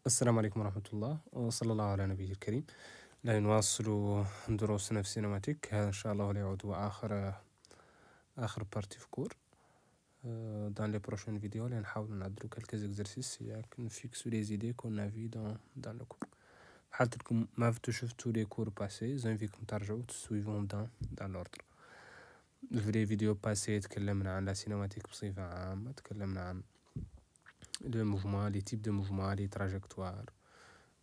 السلام عليكم ورحمة الله وصلى الله على نبيه الكريم. لا نواصل دروسنا في سينماتيك. هذا إن شاء الله يعود آخر بارتي في كور. Dans les prochaines vidéos, on va faire quelques exercices et fixer les idées qu'on a vues dans le cours. حالتكم ما فتشوف tous les cours passés, j'invite ترجعوا تسويفون dans l'ordre. في les vidéos passées تكلمنا عن la cinématique بصفة عامة, تكلمنا عن le mouvement, les types de mouvements, les trajectoires,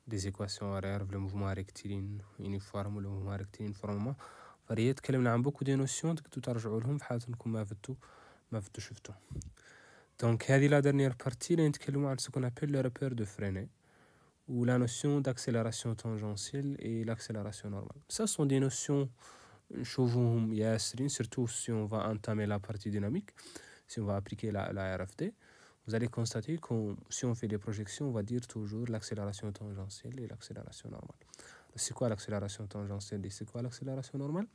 les équations horaires, le mouvement rectiligne uniforme, le mouvement rectiligne uniformément varié. تكلمنا عن beaucoup de notions تقدروا ترجعوا لهم في حالتكم ما فتوا شفتوا. Donc هذه la dernière partie اللي نتكلموا عن ce qu'on appelle le repère de Freinet ou la notion d'accélération tangentielle et l'accélération normale. Ça sont des notions نشوفوهم ياسرين, surtout si on va entamer la partie dynamique, si on va appliquer la RFD. Vous allez constater que si on fait des projections, on va dire toujours l'accélération tangentielle et l'accélération normale. C'est quoi l'accélération tangentielle et c'est quoi l'accélération normale?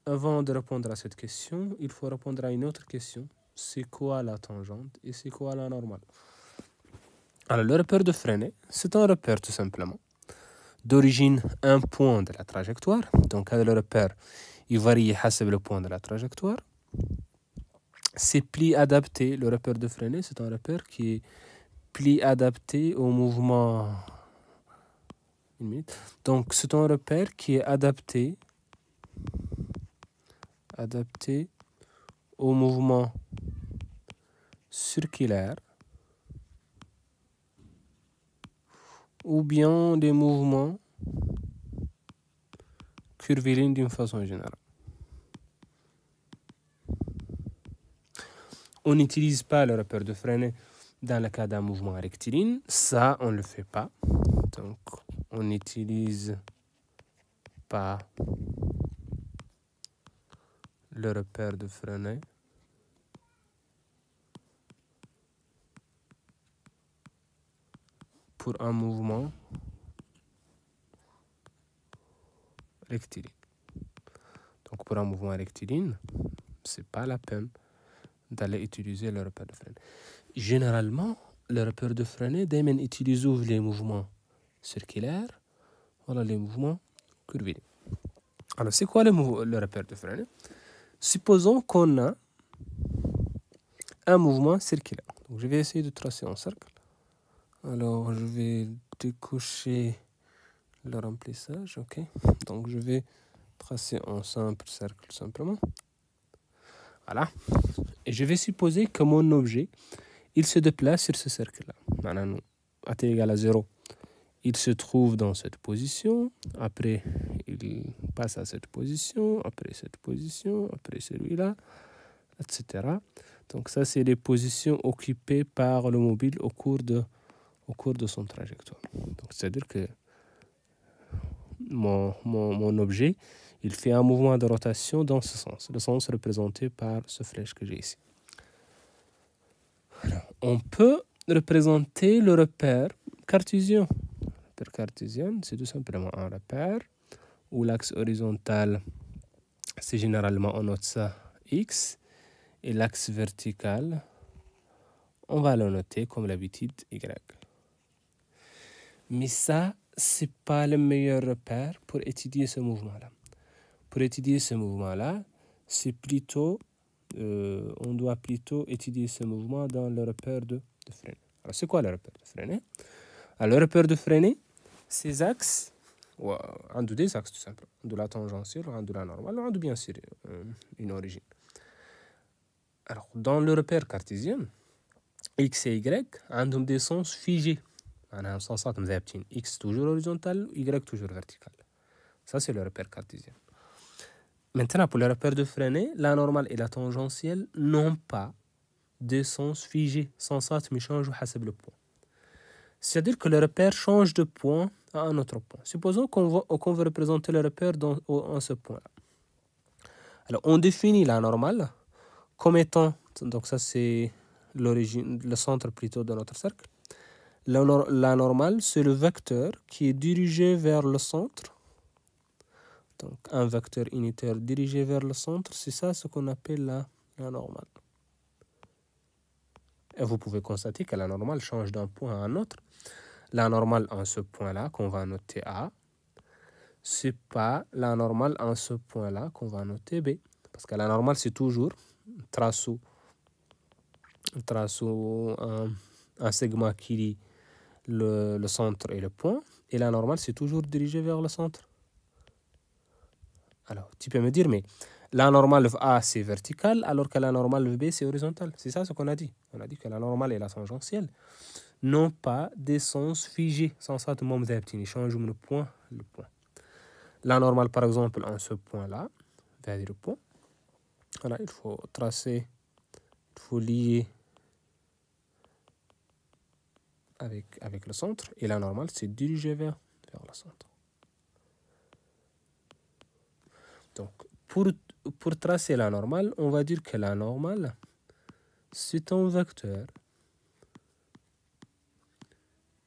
Avant de répondre à cette question, il faut répondre à une autre question. C'est quoi la tangente et c'est quoi la normale? Alors, le repère de Freinet, c'est un repère tout simplement d'origine un point de la trajectoire. Donc, le repère, il varie حسب le point de la trajectoire. C'est pli adapté. Le repère de Freinet, c'est un repère qui est pli adapté au mouvement. Une minute. Donc, c'est un repère qui est adapté au mouvement circulaire ou bien des mouvements curvilignes d'une façon générale. On n'utilise pas le repère de Freinet dans le cas d'un mouvement rectiligne. Ça, on ne le fait pas. Donc, on n'utilise pas le repère de Freinet pour un mouvement rectiligne. Donc, pour un mouvement rectiligne, c'est pas la peine d'aller utiliser le repère de Freinet. Généralement, le repère de Freinet دايما utilise les mouvements circulaires, voilà les mouvements curvilínés. Alors, c'est quoi le repère de Freinet? Supposons qu'on a un mouvement circulaire. Donc, je vais essayer de tracer un cercle. Alors, je vais décocher le remplissage, ok. Donc, je vais tracer un simple cercle simplement. Voilà. Et je vais supposer que mon objet, il se déplace sur ce cercle-là. Maintenant, à t égale à 0, il se trouve dans cette position. Après, il passe à cette position. Après cette position. Après celui-là, etc. Donc, ça, c'est les positions occupées par le mobile au cours de son trajectoire. Donc, c'est-à-dire que mon objet, il fait un mouvement de rotation dans ce sens. Le sens représenté par ce flèche que j'ai ici. Alors, on peut représenter le repère cartésien. Le repère cartésien, c'est tout simplement un repère où l'axe horizontal, c'est généralement, on note ça, X, et l'axe vertical, on va le noter comme l'habitude Y. Mais ça, c'est pas le meilleur repère pour étudier ce mouvement-là. Pour étudier ce mouvement-là, c'est plutôt, on doit plutôt étudier ce mouvement dans le repère de Freinet. Alors, c'est quoi le repère de Freinet? Alors, le repère de Freinet, ces axes, un de des axes tout simplement, de la tangentielle, un de la normale, un de bien sûr une origine. Alors, dans le repère cartésien, X et Y ont des sens figés. Un sens X toujours horizontal, Y toujours vertical. Ça, c'est le repère cartésien. Maintenant, pour le repère de Freinet, la normale et la tangentielle n'ont pas de sens figés. Sensat mais change حسب le point. C'est-à-dire que le repère change de point à un autre point. Supposons qu'on veut représenter le repère en ce point-là. Alors, on définit la normale comme étant, donc ça c'est l'origine, le centre plutôt de notre cercle. La normale, c'est le vecteur qui est dirigé vers le centre. Donc, un vecteur unitaire dirigé vers le centre, c'est ça ce qu'on appelle la normale. Et vous pouvez constater que la normale change d'un point à un autre. la normale en ce point-là qu'on va noter A. C'est pas la normale en ce point-là qu'on va noter B. Parce que la normale, c'est toujours tracé un segment qui lie le centre et le point. Et la normale, c'est toujours dirigé vers le centre. Alors, tu peux me dire, mais la normale A, c'est vertical, alors que la normale B, c'est horizontal. C'est ça ce qu'on a dit. On a dit que la normale et la tangentielle n'ont pas des sens figés. Sans ça, tout le monde change le point. La normale, par exemple, en ce point-là, vers le point, voilà, il faut tracer, il faut lier avec le centre. Et la normale, c'est dirigé vers le centre. Donc, pour tracer la normale, on va dire que la normale, c'est un vecteur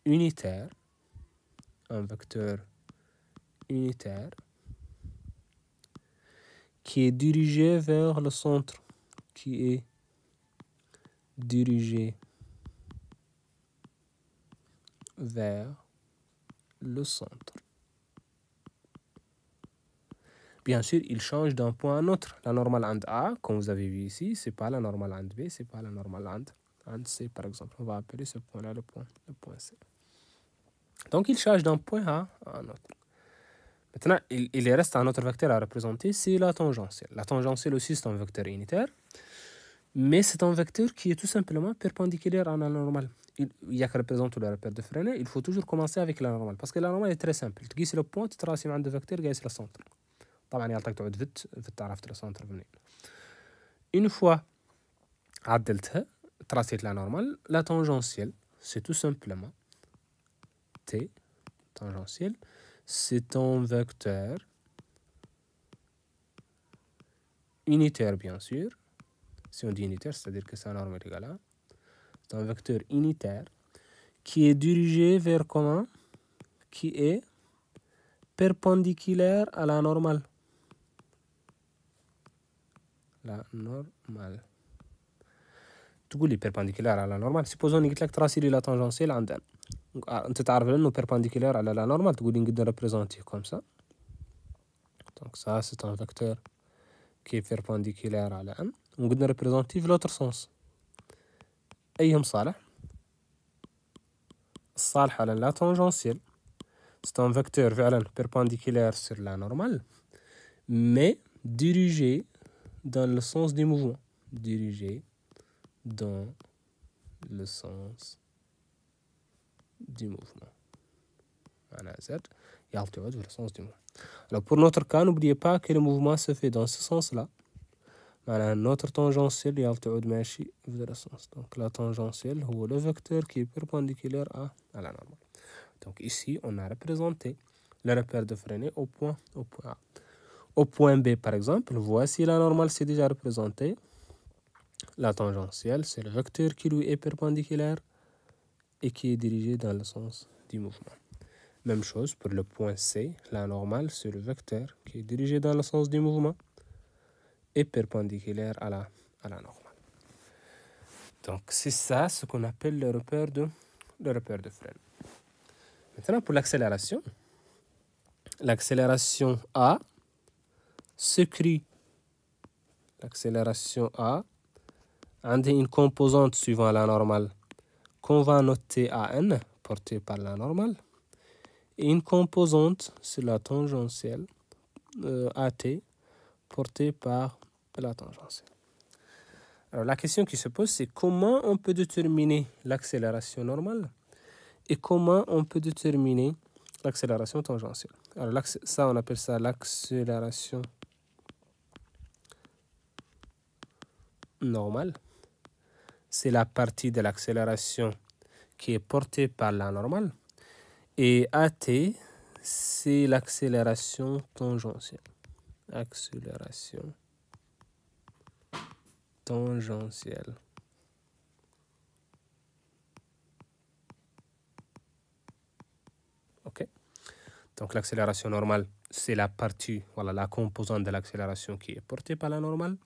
unitaire, qui est dirigé vers le centre, Bien sûr, il change d'un point à un autre. La normale and A, comme vous avez vu ici, c'est pas la normale and B, c'est pas la normale and C, par exemple. On va appeler ce point-là le point C. Donc, il change d'un point A à un autre. Maintenant, il reste un autre vecteur à représenter, c'est la tangentielle. La tangentielle aussi, c'est un vecteur unitaire, mais c'est un vecteur qui est tout simplement perpendiculaire à la normale. Il y a qu'à représenter le repère de Freinet, il faut toujours commencer avec la normale, parce que la normale est très simple. Tu قيس le point, tu traces عند vecteur قيس le centre. طبعا يعطيك تعود فت عرفت le centre منين. Une fois عدلتها, tracé la normale, la tangentielle, c'est tout simplement T, tangentielle, c'est un vecteur unitaire, bien sûr. Si on dit unitaire, c'est-à-dire que sa norme est égale à. C'est un vecteur unitaire qui est dirigé vers comment? Qui est perpendiculaire à la normale. La normale. تقول لي perpendiculaire à la normale. Supposons قلت لك تراسي لي la tangentielle عند انت تعرف انه perpendiculaire على la normale, تقول لي نقدر représenter comme ça. Donc ça c'est un vecteur qui est perpendiculaire على n. ونقدر représenter في l'autre sens. أيهم صالح؟ الصالح على la tangentielle. C'est un vecteur فعلا perpendiculaire sur la normale, mais dirigé dans le sens du mouvement. Dirigé dans le sens du mouvement. Voilà, Z, il y a le sens du mouvement. Alors pour notre cas, n'oubliez pas que le mouvement se fait dans ce sens-là. Voilà, notre tangentielle, il y a le sens. Donc la tangentielle, c'est le vecteur qui est perpendiculaire à la normale. Donc ici, on a représenté le repère de Freinet au point A. Au point B, par exemple, voici la normale, c'est déjà représenté. La tangentielle, c'est le vecteur qui lui est perpendiculaire et qui est dirigé dans le sens du mouvement. Même chose pour le point C, la normale, c'est le vecteur qui est dirigé dans le sens du mouvement et perpendiculaire à la normale. Donc c'est ça ce qu'on appelle le repère de Freinet. Maintenant pour l'accélération. L'accélération A s'écrit. L'accélération A a une composante suivant la normale qu'on va noter AN, portée par la normale, et une composante sur la tangentielle AT, portée par la tangentielle. Alors la question qui se pose, c'est comment on peut déterminer l'accélération normale et comment on peut déterminer l'accélération tangentielle. Alors ça, on appelle ça l'accélération normale. C'est la partie de l'accélération qui est portée par la normale. Et AT, c'est l'accélération tangentielle. Accélération tangentielle. OK? Donc l'accélération normale, c'est la partie, voilà, la composante de l'accélération qui est portée par la normale.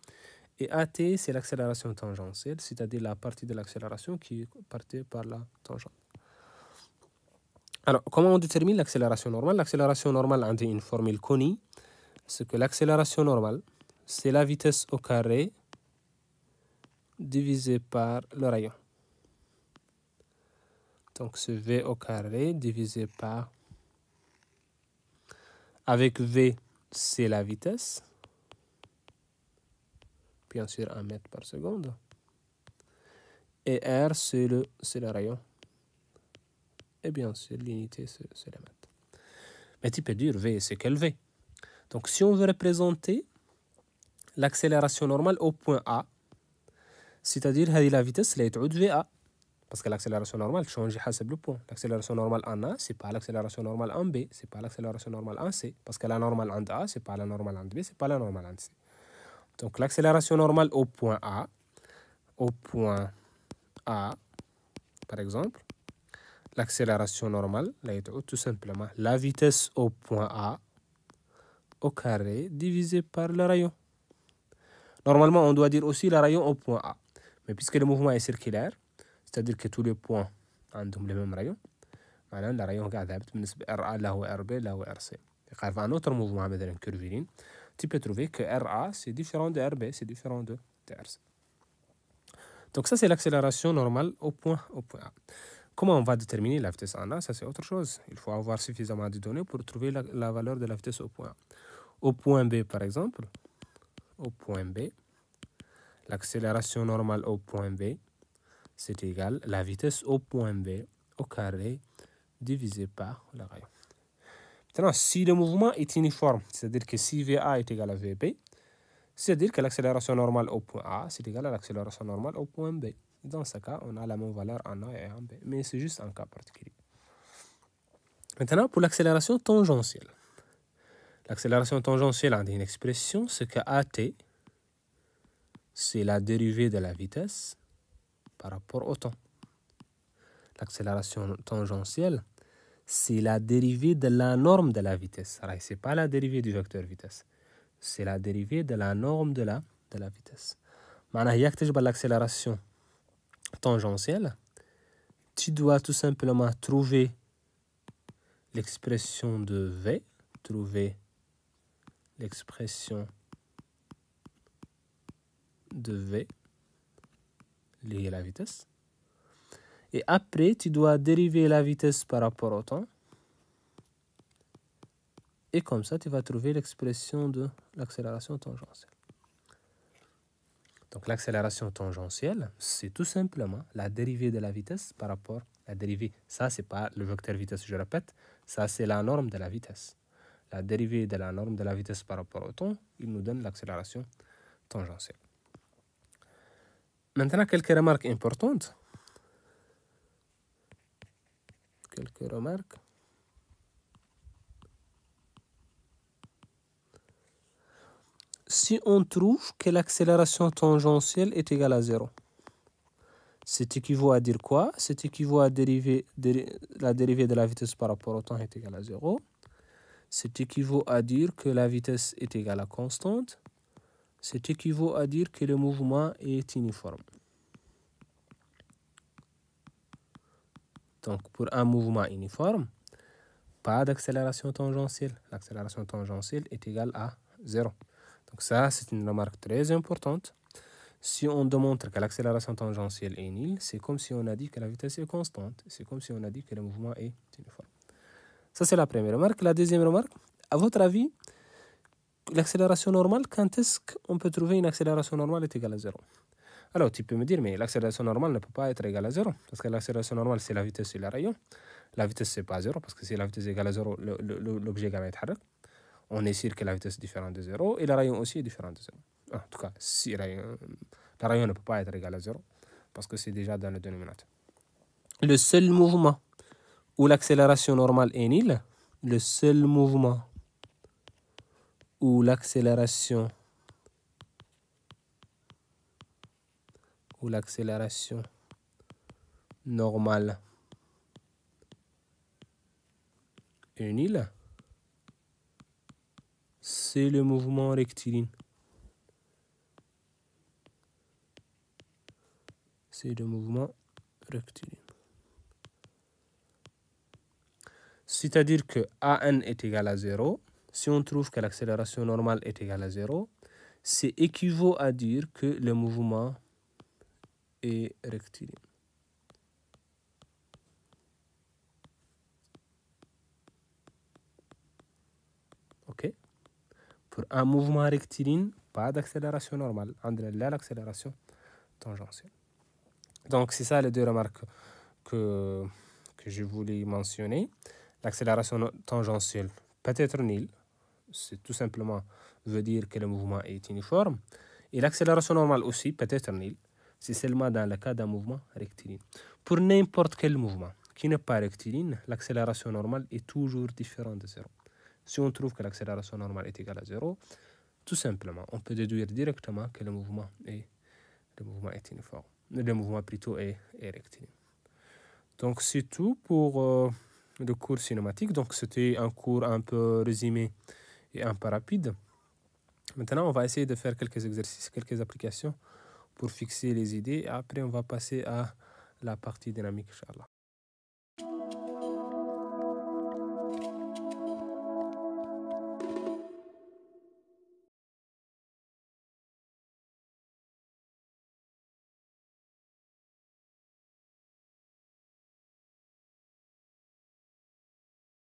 Et AT, c'est l'accélération tangentielle, c'est-à-dire la partie de l'accélération qui est portée par la tangente. Alors, comment on détermine l'accélération normale? L'accélération normale a une formule connue. C'est que l'accélération normale, c'est la vitesse au carré divisé par le rayon. Donc, c'est v au carré divisé par... Avec v, c'est la vitesse. Bien sûr, 1 mètre par seconde. Et r, c'est le rayon. Et bien sûr, l'unité, c'est la mètre. Mais tu peux dire v, c'est quel v? Donc, si on veut représenter l'accélération normale au point A, c'est-à-dire la vitesse, elle est VA. Parce que l'accélération normale change حسب le point. L'accélération normale en A, ce n'est pas l'accélération normale en B, ce n'est pas l'accélération normale en C. Parce que la normale en A, ce n'est pas la normale en B, ce n'est pas la normale en C. Donc l'accélération normale au point A, par exemple, l'accélération normale, là, est tout simplement la vitesse au point A au carré divisé par le rayon. Normalement, on doit dire aussi le rayon au point A. Mais puisque le mouvement est circulaire, c'est-à-dire que tous les points ont le même rayon, معناها le rayon قاعد ثابت بالنسبة RA là هو RB là هو RC. في un autre mouvement مثلا curviligne, tu peux trouver que RA c'est différent de RB, c'est différent de RC. Donc ça c'est l'accélération normale au point A. Comment on va déterminer la vitesse en A? Ça c'est autre chose. Il faut avoir suffisamment de données pour trouver la valeur de la vitesse au point A. Au point B par exemple, au point B, l'accélération normale au point B, c'est égal à la vitesse au point B au carré divisé par le rayon. Maintenant, si le mouvement est uniforme, c'est-à-dire que si VA est égal à VB, c'est-à-dire que l'accélération normale au point A, c'est égal à l'accélération normale au point B. Dans ce cas, on a la même valeur en A et en B. Mais c'est juste un cas particulier. Maintenant, pour l'accélération tangentielle. L'accélération tangentielle a une expression, c'est que AT, c'est la dérivée de la vitesse par rapport au temps. L'accélération tangentielle, c'est la dérivée de la norme de la vitesse. Ce n'est pas la dérivée du vecteur vitesse. C'est la dérivée de la norme de la vitesse. معناها هي تجبر l'accélération tangentielle, tu dois tout simplement trouver l'expression de V, trouver l'expression de V liée à la vitesse. Et après, tu dois dériver la vitesse par rapport au temps. Et comme ça, tu vas trouver l'expression de l'accélération tangentielle. Donc l'accélération tangentielle, c'est tout simplement la dérivée de la vitesse par rapport à la dérivée. Ça, ce n'est pas le vecteur vitesse, je répète. Ça, c'est la norme de la vitesse. La dérivée de la norme de la vitesse par rapport au temps, il nous donne l'accélération tangentielle. Maintenant, quelques remarques importantes. Quelques remarques. Si on trouve que l'accélération tangentielle est égale à 0, c'est équivaut à dire quoi? C'est équivaut à la dérivée de la vitesse par rapport au temps est égale à 0. C'est équivaut à dire que la vitesse est égale à constante. C'est équivaut à dire que le mouvement est uniforme. Donc, pour un mouvement uniforme, pas d'accélération tangentielle. L'accélération tangentielle est égale à 0. Donc ça, c'est une remarque très importante. Si on démontre que l'accélération tangentielle est nulle, c'est comme si on a dit que la vitesse est constante. C'est comme si on a dit que le mouvement est uniforme. Ça, c'est la première remarque. La deuxième remarque, à votre avis, l'accélération normale, quand est-ce qu'on peut trouver une accélération normale est égale à 0? Alors, tu peux me dire, mais l'accélération normale ne peut pas être égale à 0, parce que l'accélération normale, c'est la vitesse sur le rayon. La vitesse, c'est pas 0, parce que si la vitesse est égale à 0, l'objet va être حرك. On est sûr que la vitesse est différente de 0, et le rayon aussi est différent de 0. En tout cas, si le rayon ne peut pas être égal à 0, parce que c'est déjà dans le dénominateur. Le seul mouvement où l'accélération normale est nulle, le seul mouvement où l'accélération normale est nulle, c'est le mouvement rectiligne. C'est le mouvement rectiligne. C'est-à-dire que AN est égal à 0. Si on trouve que l'accélération normale est égale à 0, c'est équivaut à dire que le mouvement est rectiligne. OK? Pour un mouvement rectiligne, pas d'accélération normale. On a l'accélération tangentielle. Donc, c'est ça les deux remarques que je voulais mentionner. L'accélération tangentielle peut être nulle. C'est tout simplement veut dire que le mouvement est uniforme. Et l'accélération normale aussi peut être nulle. C'est seulement dans le cas d'un mouvement rectiligne. Pour n'importe quel mouvement qui n'est pas rectiligne, l'accélération normale est toujours différente de 0. Si on trouve que l'accélération normale est égale à 0, tout simplement, on peut déduire directement que le mouvement est uniforme. Le mouvement plutôt est rectiligne. Donc c'est tout pour le cours cinématique. Donc c'était un cours un peu résumé et un peu rapide. Maintenant, on va essayer de faire quelques exercices, quelques applications pour fixer les idées. Et après, on va passer à la partie dynamique, Inch'Allah.